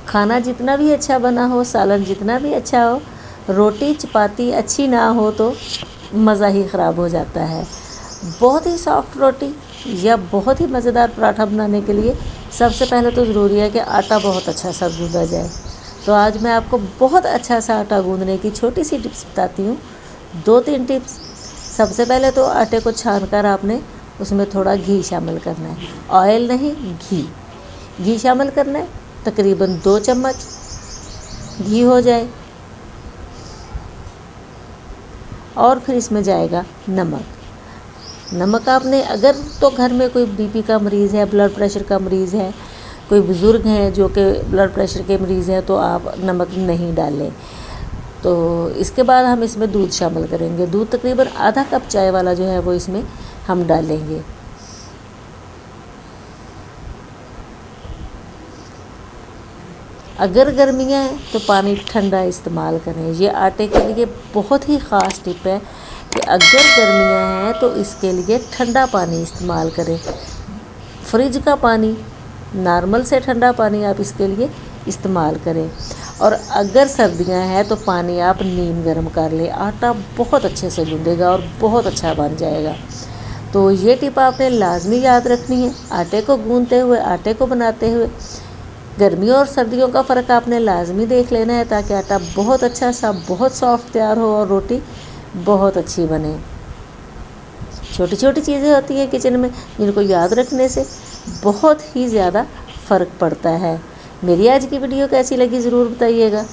کھانا جتنا بھی اچھا بنا ہو، سالن جتنا بھی اچھا ہو، روٹی چپاتی اچھی نہ ہو تو مزہ ہی خراب ہو جاتا ہے۔ بہت ہی سافٹ روٹی یا بہت ہی مزیدار پراٹھا بنانے کے لیے سب سے پہلے تو ضروری ہے کہ آٹا بہت اچھا سا گوندا جائے۔ تو آج میں آپ کو بہت اچھا سا آٹا گوندنے کی چھوٹی سی ٹپس بتاتی ہوں، 2-3 ٹپس۔ سب سے پہلے تو آٹے کو چھان کر آپ نے اس میں تھوڑا گھی شامل کرنا ہے، آئل نہیں، گھی شامل کرنا ہے۔ تقریباً 2 چمچ گھی ہو جائے، اور پھر اس میں جائے گا نمک آپ نے اگر تو گھر میں کوئی بی پی کا مریض ہے، بلڈ پریشر کا مریض ہے، کوئی بزرگ ہیں جو کہ بلڈ پریشر کے مریض ہیں تو آپ نمک نہیں ڈالیں۔ تو اس کے بعد ہم اس میں دودھ شامل کریں گے، دودھ تقریباً آدھا کپ چائے والا جو ہے وہ اس میں ہم ڈالیں گے۔ اگر گرمیاں ہیں تو پانی ٹھنڈا استعمال کریں، یہ آٹے کے لیے بہت ہی خاص ٹپ ہے کہ اگر گرمیاں ہیں تو اس کے لیے ٹھنڈا پانی استعمال کریں، فریج کا پانی، نارمل سے ٹھنڈا پانی آپ اس کے لیے استعمال کریں۔ اور اگر سردیاں ہیں تو پانی آپ نیم گرم کر لیں، آٹا بہت اچھے سے گوندے گا اور بہت اچھا بن جائے گا۔ تو یہ ٹپ آپ نے لازمی یاد رکھنی ہے، آٹے کو گوندتے ہوئے، آٹے کو بناتے ہوئے گرمیوں اور سردیوں کا فرق آپ نے لازمی دیکھ لینا ہے تاکہ آٹا بہت اچھا سا، بہت سافٹ تیار ہو اور روٹی بہت اچھی بنے۔ چھوٹی چھوٹی چیزیں ہوتی ہیں کچن میں جن کو یاد رکھنے سے بہت ہی زیادہ فرق پڑتا ہے۔ میری آج کی ویڈیو کیسی لگی ضرور بتائیے گا۔